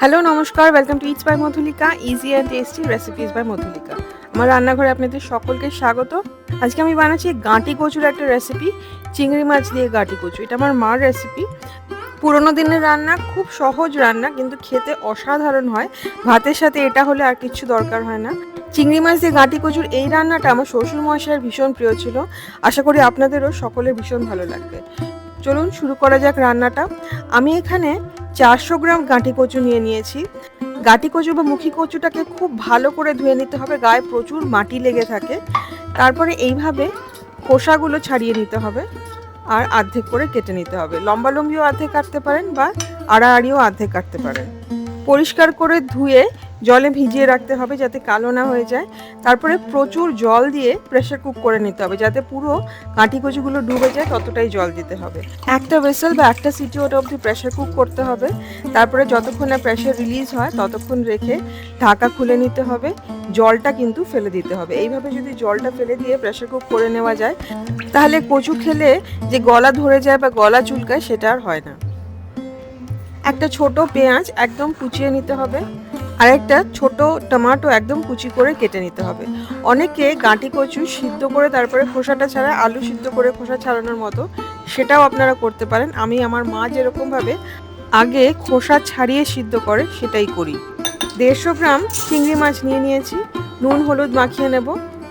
Hello নমস্কার, welcome to its by Madhulika, easy and tasty recipes by Madhulika. আমার রান্নাঘরে আপনাদের সকলকে স্বাগত। আজকে আমি বানাচ্ছি গাঁটি কচুর একটা রেসিপি, চিংড়ি মাছ দিয়ে গাঁটি কচু। এটা আমার মার রেসিপি, পুরোনো দিনের রান্না, খুব সহজ রান্না কিন্তু খেতে অসাধারণ হয়। ভাতের সাথে এটা হলে আর কিছু দরকার হয় না। চিংড়ি মাছ দিয়ে গাঁটি কচুর এই রান্নাটা আমার শ্বশুর মশাইয়ের ভীষণ প্রিয় ছিল। আশা করি আপনাদেরও সকলের ভীষণ ভালো লাগবে। চলুন শুরু করা যাক রান্নাটা। আমি এখানে 400 গ্রাম গাঁটি কচু নিয়ে নিয়েছি। গাঁটি কচু বা মুখী কচুটাকে খুব ভালো করে ধুয়ে নিতে হবে, গায়ে প্রচুর মাটি লেগে থাকে। তারপরে এইভাবে খোসাগুলো ছাড়িয়ে নিতে হবে আর অর্ধেক করে কেটে নিতে হবে। লম্বা লম্বিও অর্ধেক কাটতে পারেন বা আড়াআড়িও অর্ধেক কাটতে পারেন। পরিষ্কার করে ধুয়ে জলে ভিজিয়ে রাখতে হবে যাতে কালো না হয়ে যায়। তারপরে প্রচুর জল দিয়ে প্রেসার কুক করে নিতে হবে যাতে পুরো কাঁটি কচুগুলো ডুবে যায়, ততটাই জল দিতে হবে। একটা ভেসেল বা একটা সিটি ওটা অবধি প্রেসার কুক করতে হবে। তারপরে যতক্ষণ না প্রেসার রিলিজ হয় ততক্ষণ রেখে ঢাকা খুলে নিতে হবে। জলটা কিন্তু ফেলে দিতে হবে। এইভাবে যদি জলটা ফেলে দিয়ে প্রেসার কুক করে নেওয়া যায় তাহলে কচু খেলে যে গলা ধরে যায় বা গলা চুলকায় সেটা আর হয় না। একটা ছোট পেঁয়াজ একদম কুচিয়ে নিতে হবে আর একটা ছোট টমেটো একদম কুচি করে কেটে নিতে হবে। অনেকে গাঁটি কচু সিদ্ধ করে তারপরে খোসাটা ছাড়া, আলু সিদ্ধ করে খোসা ছাড়ানোর মতো, সেটাও আপনারা করতে পারেন। আমি আমার মা যেরকমভাবে আগে খোসা ছাড়িয়ে সিদ্ধ করে সেটাই করি। 150 গ্রাম চিংড়ি মাছ নিয়ে নিয়েছি। নুন হলুদ মাখিয়ে নেব,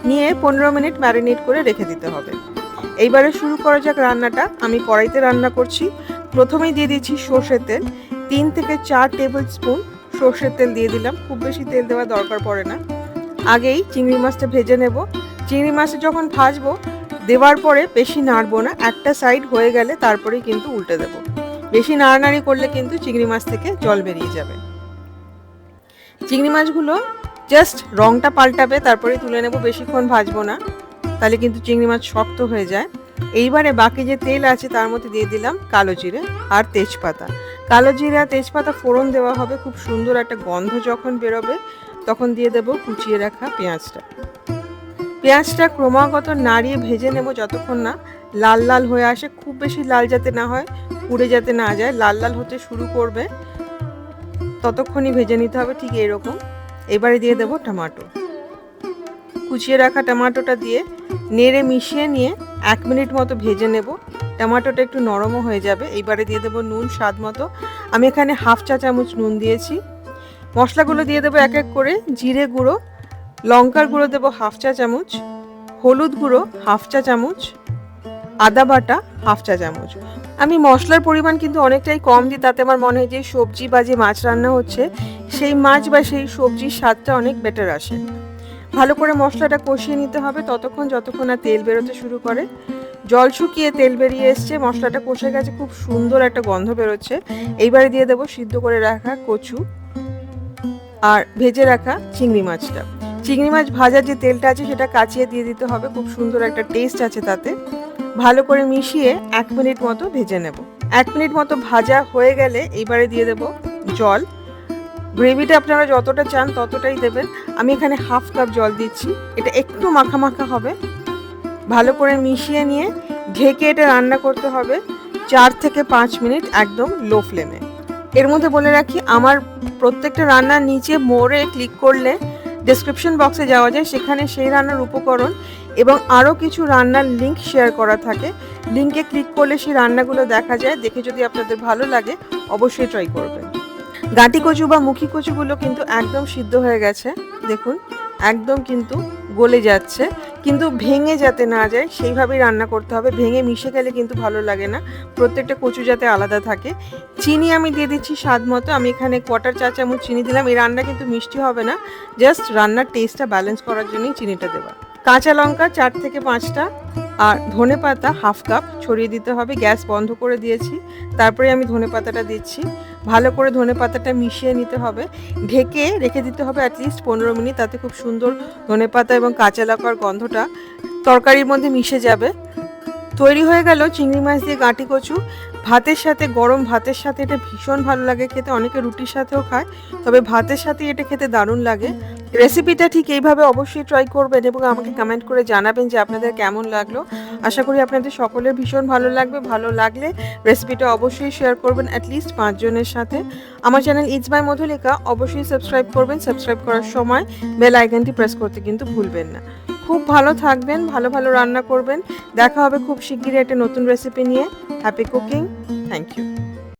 নিয়ে 15 মিনিট ম্যারিনেট করে রেখে দিতে হবে। এইবারে শুরু করা যাক রান্নাটা। আমি কড়াইতে রান্না করছি। প্রথমেই দিয়ে দিচ্ছি সর্ষের তেল। 3 থেকে 4 টেবিল স্পুন সর্ষের তেল দিয়ে দিলাম। খুব বেশি তেল দেওয়ার দরকার পড়ে না। আগেই চিংড়ি মাছটা ভেজে নেব। চিংড়ি মাছটা যখন ভাজবো দেওয়ার পরে বেশি নাড়বো না, একটা সাইড হয়ে গেলে তারপরেই কিন্তু উল্টে দেব। বেশি নাড়ানাড়ি করলে কিন্তু চিংড়ি মাছ থেকে জল বেরিয়ে যাবে। চিংড়ি মাছগুলো জাস্ট রংটা পাল্টাবে, তারপরে তুলে নেব। বেশিক্ষণ ভাজবো না, তাহলে কিন্তু চিংড়ি মাছ শক্ত হয়ে যায়। এইবারে বাকি যে তেল আছে তার মধ্যে দিয়ে দিলাম কালো জিরে আর তেজপাতা। কালো জিরে আর তেজপাতা ফোড়ন দেওয়া হবে, খুব সুন্দর একটা গন্ধ যখন বেরোবে তখন দিয়ে দেব কুচিয়ে রাখা পেঁয়াজটা। পেঁয়াজটা ক্রমাগত নাড়িয়ে ভেজে নেব যতক্ষণ না লাল লাল হয়ে আসে। খুব বেশি লাল যাতে না হয়, পুড়ে যাতে না যায়, লাল লাল হতে শুরু করবে ততক্ষণই ভেজে নিতে হবে, ঠিক এরকম। এবারে দিয়ে দেব টমেটো। কুচিয়ে রাখা টমেটোটা দিয়ে নেড়ে মিশিয়ে নিয়ে 1 মিনিট মতো ভেজে নেব। টমেটোটা একটু নরমও হয়ে যাবে। এইবারে দিয়ে দেবো নুন স্বাদ মতো। আমি এখানে হাফ চা চামচ নুন দিয়েছি। মশলাগুলো দিয়ে দেবো এক এক করে। জিরে গুঁড়ো, লঙ্কার গুঁড়ো দেবো হাফ চা চামচ, হলুদ গুঁড়ো হাফ চা চামচ, আদা বাটা হাফ চা চামচ। আমি মশলার পরিমাণ কিন্তু অনেকটাই কম দিই, তাতে আমার মনে হয় যে সবজি বা যে মাছ রান্না হচ্ছে সেই মাছ বা সেই সবজির স্বাদটা অনেক বেটার আসে। ভালো করে মশলাটা কষিয়ে নিতে হবে ততক্ষণ যতক্ষণ না তেল বেরোতে শুরু করে। জল শুকিয়ে তেল বেরিয়ে এসছে, মশলাটা কষে গেছে, খুব সুন্দর একটা গন্ধ বেরোচ্ছে। এইবারে দিয়ে দেবো সিদ্ধ করে রাখা কচু আর ভেজে রাখা চিংড়ি মাছটা। চিংড়ি মাছ ভাজার যে তেলটা আছে সেটা কাচিয়ে দিয়ে দিতে হবে, খুব সুন্দর একটা টেস্ট আছে তাতে। ভালো করে মিশিয়ে 1 মিনিট মতো ভেজে নেব। 1 মিনিট মতো ভাজা হয়ে গেলে এইবারে দিয়ে দেব জল। গ্রেভিটা আপনারা যতটা চান ততটাই দেবেন। আমি এখানে হাফ কাপ জল দিচ্ছি। এটা একটু মাখা মাখা হবে। ভালো করে মিশিয়ে নিয়ে ঢেকে এটা রান্না করতে হবে 4 থেকে 5 মিনিট একদম লো ফ্লেমে। এর মধ্যে বলে রাখি, আমার প্রত্যেকটা রান্নার নিচে মোড়ে ক্লিক করলে ডেসক্রিপশন বক্সে যাওয়া যায়, সেখানে সেই রান্নার উপকরণ এবং আরও কিছু রান্নার লিঙ্ক শেয়ার করা থাকে। লিঙ্কে ক্লিক করলে সেই রান্নাগুলো দেখা যায়। দেখে যদি আপনাদের ভালো লাগে অবশ্যই ট্রাই করবেন। গাঁটি কচু বা মুখী কচুগুলো কিন্তু একদম সিদ্ধ হয়ে গেছে, দেখুন একদম কিন্তু গলে যাচ্ছে, কিন্তু ভেঙে যাতে না যায় সেইভাবেই রান্না করতে হবে। ভেঙে মিশে গেলে কিন্তু ভালো লাগে না। প্রত্যেকটা কচু যাতে আলাদা থাকে। চিনি আমি দিয়ে দিচ্ছি স্বাদ মতো। আমি এখানে 1/4 চা চামচ চিনি দিলাম। এই রান্না কিন্তু মিষ্টি হবে না, জাস্ট রান্নার টেস্টটা ব্যালেন্স করার জন্যই চিনিটা দেওয়া। কাঁচা লঙ্কা 4 থেকে 5টা আর ধনে পাতা হাফ কাপ ছড়িয়ে দিতে হবে। গ্যাস বন্ধ করে দিয়েছি, তারপরে আমি ধনে পাতাটা দিচ্ছি। ভালো করে ধনে পাতাটা মিশিয়ে নিতে হবে। ঢেকে রেখে দিতে হবে অ্যাটলিস্ট 15 মিনিট, তাতে খুব সুন্দর ধনে পাতা এবং কাঁচা লঙ্কার গন্ধটা তরকারির মধ্যে মিশে যাবে। তৈরি হয়ে গেল চিংড়ি মাছ দিয়ে গাঁটি কচু। ভাতের সাথে, গরম ভাতের সাথে এটা ভীষণ ভালো লাগে খেতে। অনেকে রুটির সাথেও খায়, তবে ভাতের সাথে এটা খেতে দারুণ লাগে। রেসিপিটা ঠিক এইভাবে অবশ্যই ট্রাই করবেন এবং আমাকে কমেন্ট করে জানাবেন যে আপনাদের কেমন লাগলো। আশা করি আপনাদের সকলের ভীষণ ভালো লাগবে। ভালো লাগলে রেসিপিটা অবশ্যই শেয়ার করবেন অ্যাটলিস্ট 5 জনের সাথে। আমার চ্যানেল ইটস বাই মধুলিকা অবশ্যই সাবস্ক্রাইব করবেন। সাবস্ক্রাইব করার সময় বেল আইকনটি প্রেস করতে কিন্তু ভুলবেন না। খুব ভালো থাকবেন, ভালো ভালো রান্না করবেন। দেখা হবে খুব শিগগিরই একটা নতুন রেসিপি নিয়ে। Happy cooking. Thank you.